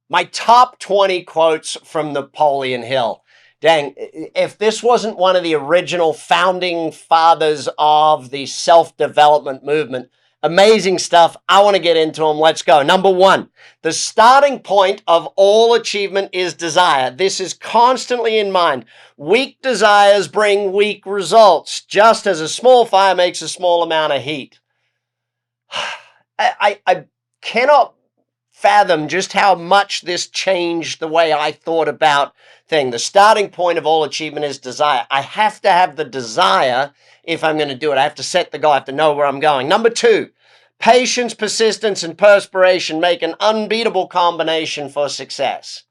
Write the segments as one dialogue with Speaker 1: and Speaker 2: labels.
Speaker 1: My top 20 quotes from Napoleon Hill. Dang, if this wasn't one of the original founding fathers of the self-development movement, amazing stuff. I want to get into them. Let's go. Number one, the starting point of all achievement is desire. This is constantly in mind. Weak desires bring weak results, just as a small fire makes a small amount of heat. I cannot fathom just how much this changed the way I thought about things. The starting point of all achievement is desire. I have to have the desire if I'm going to do it. I have to set the goal. I have to know where I'm going. Number two, patience, persistence, and perspiration make an unbeatable combination for success.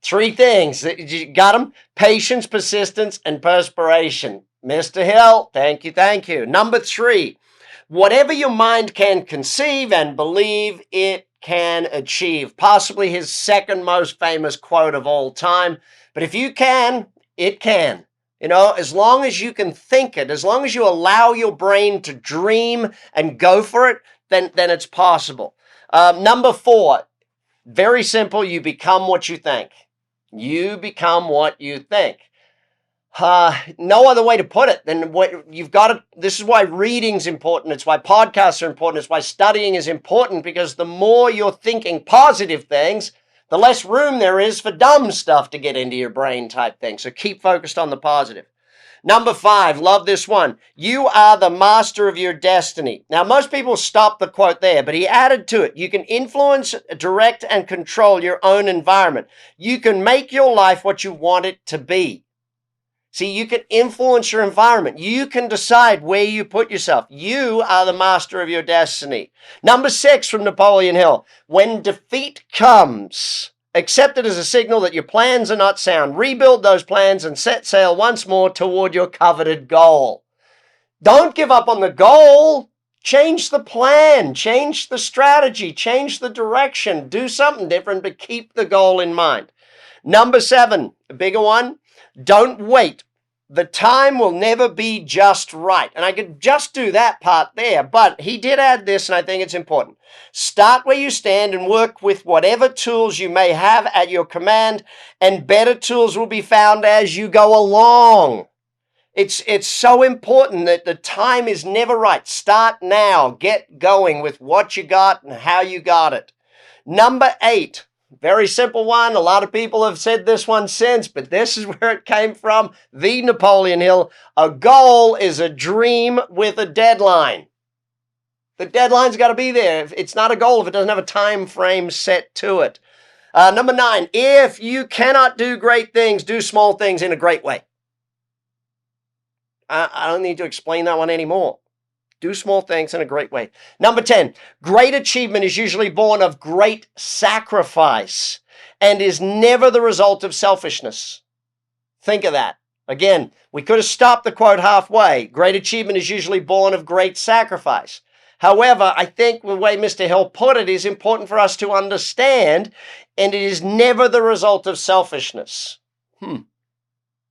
Speaker 1: Three things. You got them? Patience, persistence, and perspiration. Mr. Hill, thank you, thank you. Number three, whatever your mind can conceive and believe, it can achieve. Possibly his second most famous quote of all time. But if you can, it can. You know, as long as you can think it, as long as you allow your brain to dream and go for it, then it's possible. Number four, very simple. You become what you think. You become what you think. No other way to put it than what you've got to. This is why reading's important. It's why podcasts are important. It's why studying is important, because the more you're thinking positive things, the less room there is for dumb stuff to get into your brain type thing. So keep focused on the positive. Number five, love this one. You are the master of your destiny. Now, most people stop the quote there, but he added to it. You can influence, direct, and control your own environment. You can make your life what you want it to be. See, you can influence your environment. You can decide where you put yourself. You are the master of your destiny. Number six from Napoleon Hill. When defeat comes, accept it as a signal that your plans are not sound. Rebuild those plans and set sail once more toward your coveted goal. Don't give up on the goal. Change the plan. Change the strategy. Change the direction. Do something different, but keep the goal in mind. Number seven, a bigger one. Don't wait. The time will never be just right. And I could just do that part there, but he did add this, and I think it's important. Start where you stand and work with whatever tools you may have at your command, and better tools will be found as you go along. It's so important that the time is never right. Start now. Get going with what you got and how you got it. Number eight. Very simple one. A lot of people have said this one since, but this is where it came from. The Napoleon Hill. A goal is a dream with a deadline. The deadline's got to be there. It's not a goal if it doesn't have a time frame set to it. Number nine, if you cannot do great things, do small things in a great way. I don't need to explain that one anymore. Do small things in a great way. Number 10, great achievement is usually born of great sacrifice and is never the result of selfishness. Think of that. Again, we could have stopped the quote halfway. Great achievement is usually born of great sacrifice. However, I think the way Mr. Hill put it is important for us to understand, and it is never the result of selfishness.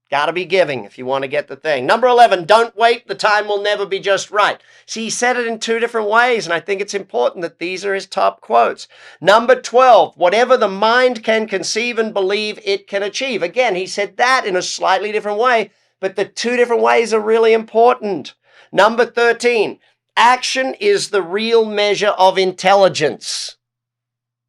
Speaker 1: Got to be giving if you want to get the thing. Number 11, don't wait. The time will never be just right. See, he said it in two different ways, and I think it's important that these are his top quotes. Number 12, whatever the mind can conceive and believe, it can achieve. Again, he said that in a slightly different way, but the two different ways are really important. Number 13, action is the real measure of intelligence.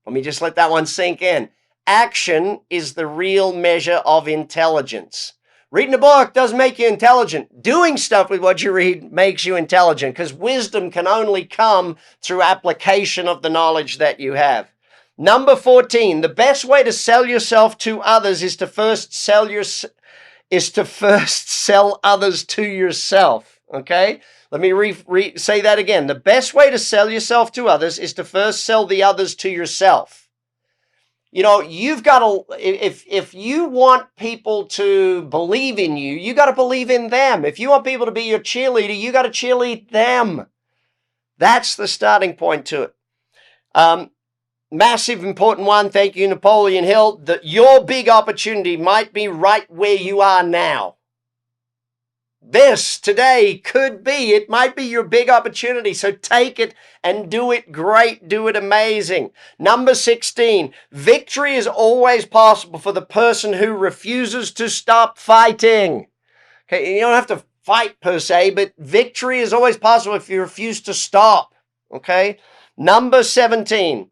Speaker 1: Let me just let that one sink in. Action is the real measure of intelligence. Reading a book doesn't make you intelligent. Doing stuff with what you read makes you intelligent, because wisdom can only come through application of the knowledge that you have. Number 14, the best way to sell yourself to others is to first sell others to yourself. Okay? Let me say that again. The best way to sell yourself to others is to first sell the others to yourself. You know, you've got to, if you want people to believe in you, you got to believe in them. If you want people to be your cheerleader, you got to cheerlead them. That's the starting point to it. Massive important one. Thank you, Napoleon Hill. That your big opportunity might be right where you are now. This today could be, it might be your big opportunity. So take it and do it great. Do it amazing. Number 16, victory is always possible for the person who refuses to stop fighting. Okay, you don't have to fight per se, but victory is always possible if you refuse to stop. Okay. Number 17,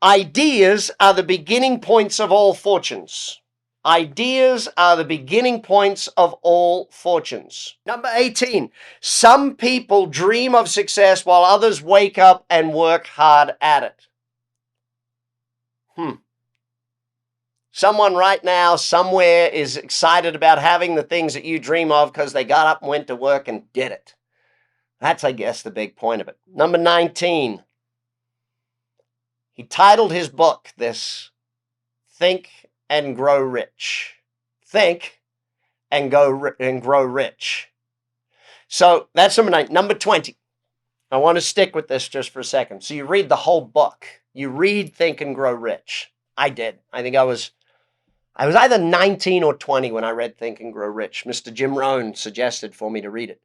Speaker 1: ideas are the beginning points of all fortunes. Ideas are the beginning points of all fortunes. Number 18, some people dream of success while others wake up and work hard at it. Someone right now, somewhere, is excited about having the things that you dream of because they got up and went to work and did it. That's, I guess, the big point of it. Number 19, he titled his book this, Think and Grow Rich. Think and grow rich. So that's number 9. Number 20. I want to stick with this just for a second. So you read the whole book. You read Think and Grow Rich. I did. I think I was either 19 or 20 when I read Think and Grow Rich. Mr. Jim Rohn suggested for me to read it.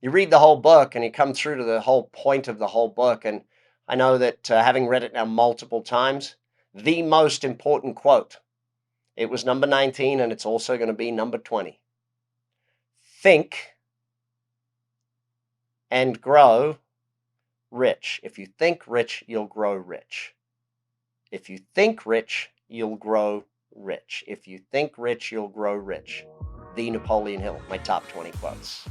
Speaker 1: You read the whole book and you come through to the whole point of the whole book. And I know that having read it now multiple times, the most important quote, it was number 19 and it's also going to be number 20. Think and grow rich. If you think rich, you'll grow rich. If you think rich, you'll grow rich. If you think rich, you'll grow rich. The Napoleon Hill, my top 20 quotes.